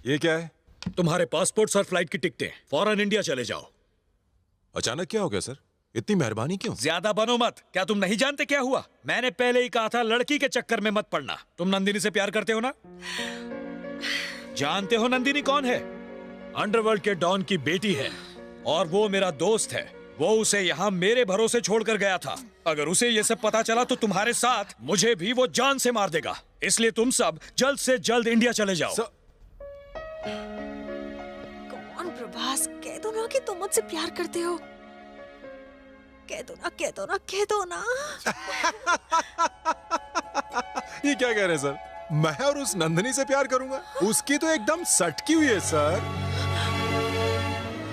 ये क्या है? तुम्हारे पासपोर्ट्स और फ्लाइट की टिकटें। फौरन इंडिया चले जाओ। अचानक क्या हो गया सर? इतनी मेहरबानी क्यों? ज्यादा बनो मत। क्या तुम नहीं जानते क्या हुआ? मैंने पहले ही कहा था लड़की के चक्कर में मत पड़ना। तुम नंदिनी से प्यार करते हो ना? जानते हो नंदिनी कौन है? अंडरवर्ल्ड के डॉन की बेटी है और वो मेरा दोस्त है। वो उसे यहाँ मेरे भरोसे छोड़कर गया था। अगर उसे ये सब पता चला तो तुम्हारे साथ मुझे भी वो जान से मार देगा। इसलिए तुम सब जल्द से जल्द इंडिया चले जाओ। कौन प्रभास, कह दो ना कि तुम मुझसे प्यार करते हो। कह दो ना, कह दो ना, कह दो ना। ये क्या कह रहे हैं सर? मैं और उस नंदिनी से प्यार करूंगा? उसकी तो एकदम सटकी हुई है सर।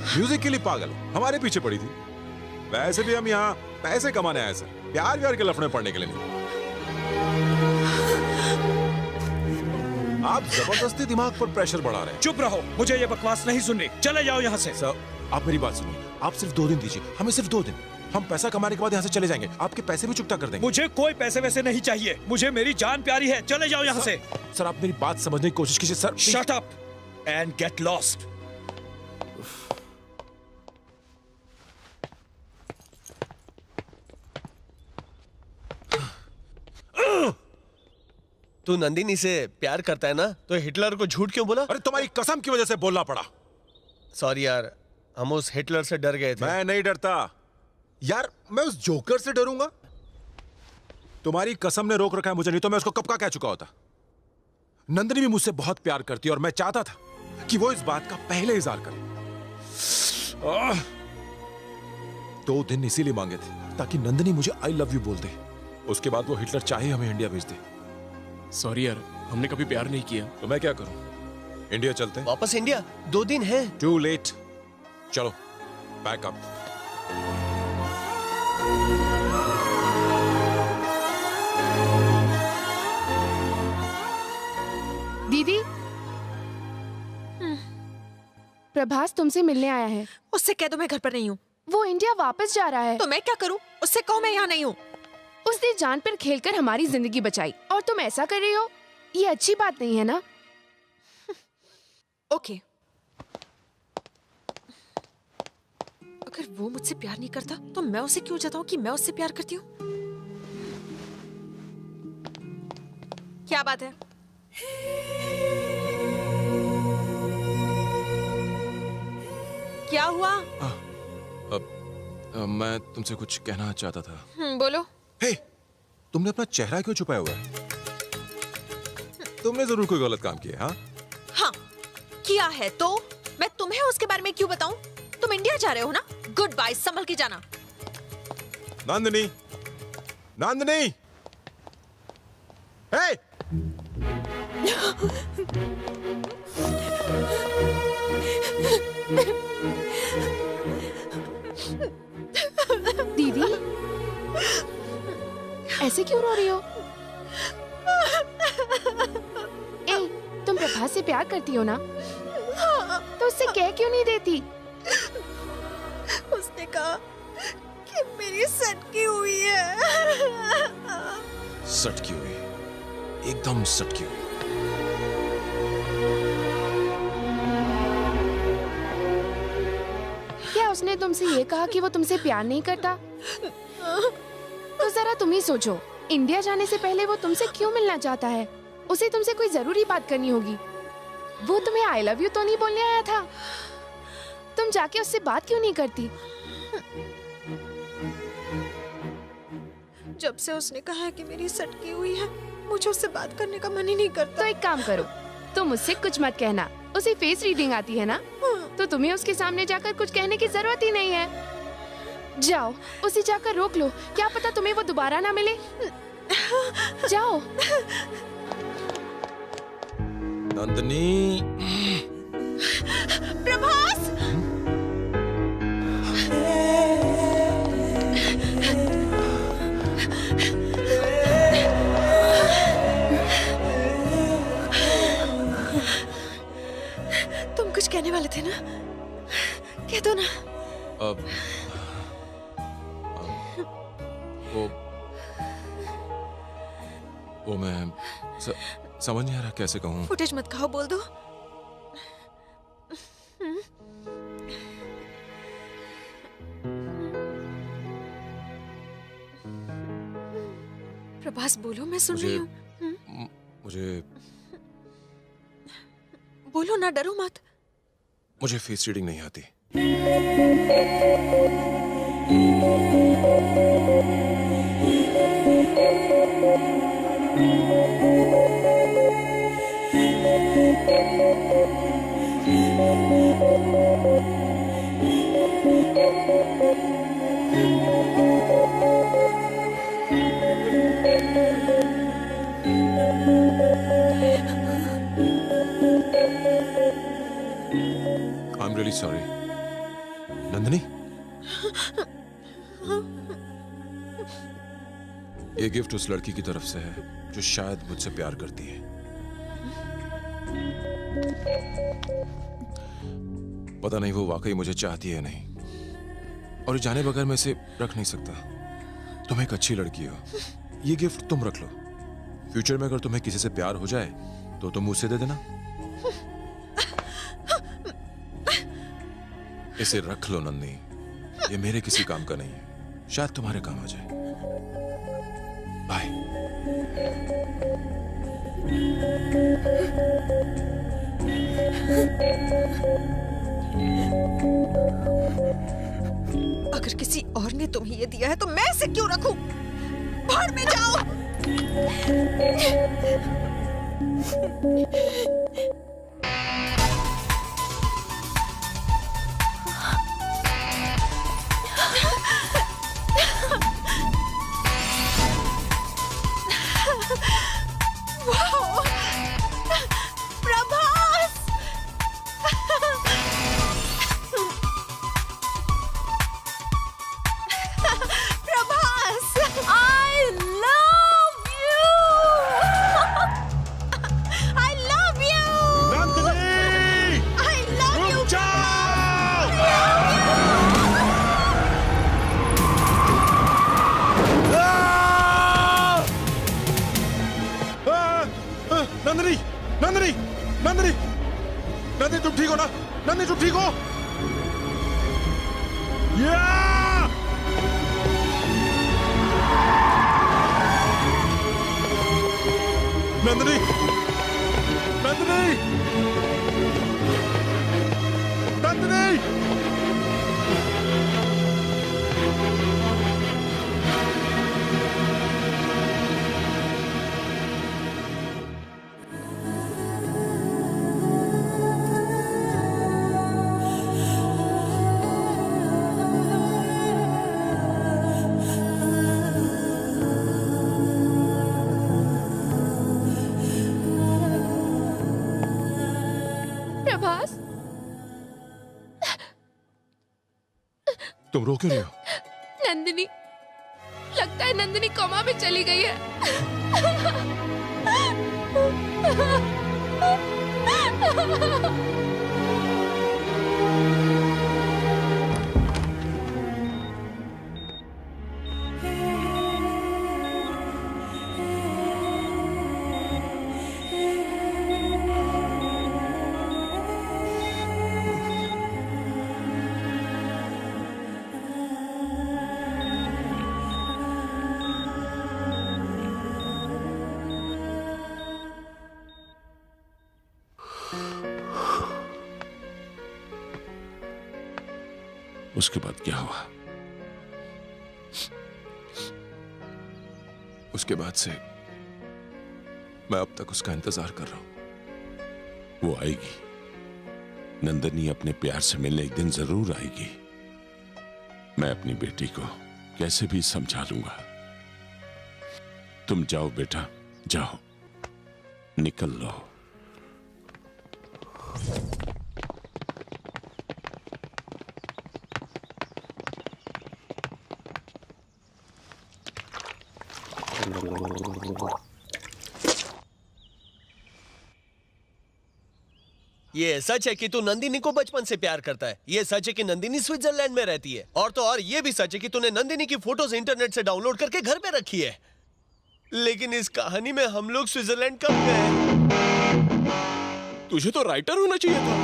म्यूजिक के लिए पागल है, हमारे पीछे पड़ी थी। वैसे भी हम यहाँ पैसे कमाने आए सर, प्यार व्यार के लफड़े पड़ने के लिए नहीं। आप जबरदस्ती दिमाग पर प्रेशर बढ़ा रहे हैं। चुप रहो, मुझे ये बकवास नहीं सुननी। चले जाओ यहाँ से। सर आप मेरी बात सुनिए, आप सिर्फ 2 दिन दीजिए हमें, सिर्फ 2 दिन। हम पैसा कमाने के बाद यहाँ से चले जाएंगे, आपके पैसे भी चुकता कर देंगे। मुझे कोई पैसे वैसे नहीं चाहिए, मुझे मेरी जान प्यारी है। चले जाओ यहाँ से। सर आप मेरी बात समझने की कोशिश कीजिए sir. Shut up and get lost. तू नंदिनी से प्यार करता है ना, तो हिटलर को झूठ क्यों बोला? अरे तुम्हारी कसम की वजह से बोलना पड़ा। सॉरी यार, हम उस हिटलर से डर गए थे। मैं नहीं डरता यार, मैं उस जोकर से डरूंगा? तुम्हारी कसम ने रोक रखा है मुझे, नहीं तो मैं उसको कब का कह चुका होता। नंदिनी भी मुझसे बहुत प्यार करती है और मैं चाहता था कि वो इस बात का पहले इजहार करे। 2 दिन इसीलिए मांगे थे ताकि नंदिनी मुझे आई लव यू बोल दे। उसके बाद वो हिटलर चाहे हमें इंडिया भेज दे। सॉरी यार, हमने कभी प्यार नहीं किया। तो मैं क्या करूं? इंडिया चलते हैं? वापस इंडिया? 2 दिन है। Too late. चलो पैक अप। दीदी, प्रभास तुमसे मिलने आया है। उससे कह दो मैं घर पर नहीं हूँ। वो इंडिया वापस जा रहा है। तो मैं क्या करूँ? उससे कहो मैं यहाँ नहीं हूँ। उसने जान पर खेलकर हमारी जिंदगी बचाई और तुम ऐसा कर रही हो? ये अच्छी बात नहीं है ना? ओके, अगर वो मुझसे प्यार नहीं करता तो मैं उसे क्यों जताऊं कि मैं उससे प्यार करती हूँ? क्या बात है? क्या हुआ? मैं तुमसे कुछ कहना चाहता था। बोलो। हे, तुमने अपना चेहरा क्यों छुपाया हुआ है? तुमने जरूर कोई गलत काम किया। हाँ हाँ किया है। तो मैं तुम्हें उसके बारे में क्यों बताऊं? तुम इंडिया जा रहे हो ना? गुड बाय, संभल के जाना। नंदिनी, नंदिनी, हे! दीदी, ऐसे क्यों रो रही हो? ए, तुम प्रभास से प्यार करती हो ना? तो उससे कह क्यों नहीं देती? उसने कहा कि मेरी सटकी हुई है। सटकी हुई, एकदम सटकी हुई। क्या उसने तुमसे ये कहा कि वो तुमसे प्यार नहीं करता? तो जरा तुम ही सोचो, इंडिया जाने से पहले वो तुमसे क्यों मिलना चाहता है? उसे तुमसे कोई जरूरी बात करनी होगी। वो तुम्हें आई लव यू तो नहीं बोलने आया था? तुम जाके उससे बात क्यों नहीं करती? जब से उसने कहा है कि मेरी सटकी हुई है, मुझे उससे बात करने का मन ही नहीं करता। तो एक काम करो, तुम उससे कुछ मत कहना। उसे फेस रीडिंग आती है ना, तो तुम्हें उसके सामने जाकर कुछ कहने की जरूरत ही नहीं है। जाओ, उसे जाकर रोक लो, क्या पता तुम्हें वो दोबारा ना मिले। जाओ। नंदिनी, प्रभास! तुम कुछ कहने वाले थे ना? कह दो ना। वो मैं समझ नहीं आ रहा कैसे कहूँ। फुटेज मत खाओ, बोल दो। प्रभास बोलो, मैं सुन रही हूँ। मुझे बोलो ना, डरो मत। मुझे फेस रीडिंग नहीं आती। I am really sorry Nandini. ये गिफ्ट उस लड़की की तरफ से है जो शायद मुझसे प्यार करती है। पता नहीं वो वाकई मुझे चाहती है नहीं, और जाने बगैर मैं इसे रख नहीं सकता। तुम एक अच्छी लड़की हो, ये गिफ्ट तुम रख लो। फ्यूचर में अगर तुम्हें किसी से प्यार हो जाए तो तुम मुझसे दे देना। इसे रख लो नंदी, ये मेरे किसी काम का नहीं है, शायद तुम्हारे काम आ जाए। बाय। अगर किसी और ने तुम्हें ये दिया है तो मैं इसे क्यों रखूं? भाड़ में जाओ। नंदिनी, नंदिनी, नंदिनी, नंदिनी तुम ठीक हो ना? नंदिनी तुम ठीक हो? नंदिनी, नंदिनी, नंदिनी। प्रभास, तुम रो क्यों रही हो? नंदिनी, लगता है नंदिनी कोमा में चली गई है। उसके बाद क्या हुआ? उसके बाद से मैं अब तक उसका इंतजार कर रहा हूं। वो आएगी, नंदिनी अपने प्यार से मिलने एक दिन जरूर आएगी। मैं अपनी बेटी को कैसे भी समझा लूंगा। तुम जाओ बेटा, जाओ, निकल लो। ये सच है कि तू नंदिनी को बचपन से प्यार करता है। ये सच है कि नंदिनी स्विट्जरलैंड में रहती है। और तो और ये भी सच है कि तूने नंदिनी की फोटोज इंटरनेट से डाउनलोड करके घर पे रखी है। लेकिन इस कहानी में हम लोग स्विट्जरलैंड कब गए? तुझे तो राइटर होना चाहिए था।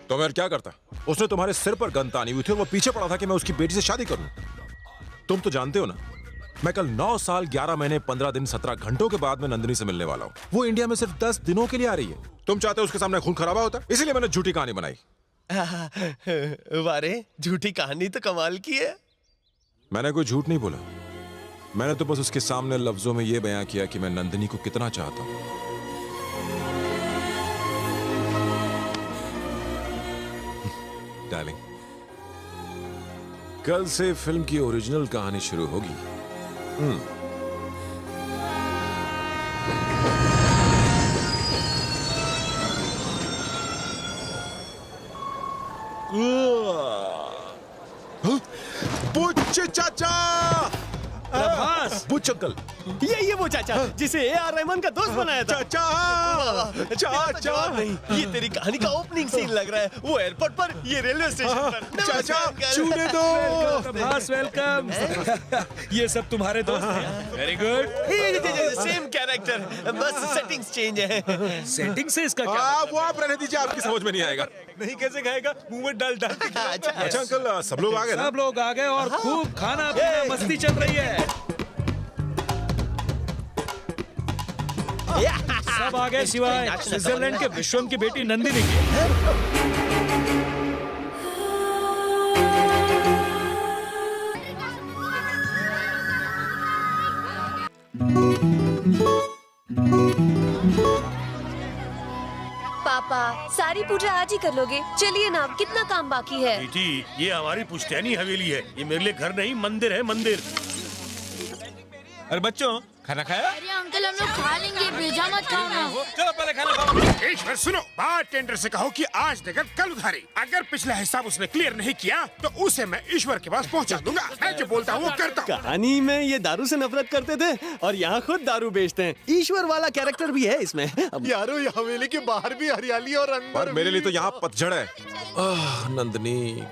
तो मैं क्या करता? उसने तुम्हारे सिर पर गन तानी हुई थी और वो पीछे पड़ा था कि मैं उसकी बेटी से शादी करूं। तुम तो जानते हो ना मैं कल 9 साल 11 महीने 15 दिन 17 घंटों के बाद मैं नंदिनी से मिलने वाला हूँ। वो इंडिया में सिर्फ 10 दिनों के लिए आ रही है। तुम चाहते हो उसके सामने खून खराबा होता, इसीलिए मैंने झूठी कहानी बनाई। वारे, झूठी कहानी तो कमाल की है। मैंने कोई झूठ नहीं बोला, मैंने तो बस उसके सामने लफ्जों में यह बयां किया कि मैं नंदिनी को कितना चाहता हूं। डार्लिंग, कल से फिल्म की ओरिजिनल कहानी शुरू होगी। बुच्च चाचा, बुच्च अंकल, ये वो चाचा जिसे ए.आर. रहमान का दोस्त बनाया था। चाचा, चाचा नहीं, ये तेरी कहानी का ओपनिंग सीन लग रहा है। वो एयरपोर्ट पर, ये रेलवे स्टेशन पर। चाचा, छूने दो। प्रभास वेलकम। ये सब तुम्हारे दोस्त हैं? Very good. सेम कैरेक्टर, बस सेटिंग्स चेंज है। सेटिंग से इसका क्या वो आप रहने दीजिए, आपकी समझ में नहीं आएगा। नहीं कैसे खाएगा? मुंह में डाल डाल के खिलाओ। अच्छा अंकल, सब लोग आ गए ना? सब लोग आ गए और खूब खाना पीना मस्ती चल रही है। सब आ गए सिवाय स्विट्जरलैंड के विश्वम की बेटी नंदिनी की। पापा, सारी पूजा आज ही कर लोगे? चलिए ना, कितना काम बाकी है। बेटी, ये हमारी पुश्तैनी हवेली है। ये मेरे लिए घर नहीं, मंदिर है, मंदिर। अरे बच्चों, खाना खाया? अरे अंकल, हम लोग खा लेंगे, भेजा मत खाओ ना। चलो पहले खाना खाओ। ईश्वर सुनो, बारटेंडर से कहो कि आज देकर कल उधारी। अगर पिछला हिसाब उसने क्लियर नहीं किया तो उसे मैं ईश्वर के पास पहुंचा दूंगा। मैं जो बोलता हूँ वो करता हूँ। कहानी में ये दारू से नफरत करते थे और यहाँ खुद दारू बेचते हैं। ईश्वर वाला कैरेक्टर भी है इसमें। यारो, ये हवेली के बाहर भी हरियाली और अंदर पर मेरे लिए तो यहाँ पतझड़ है। नंदिनी,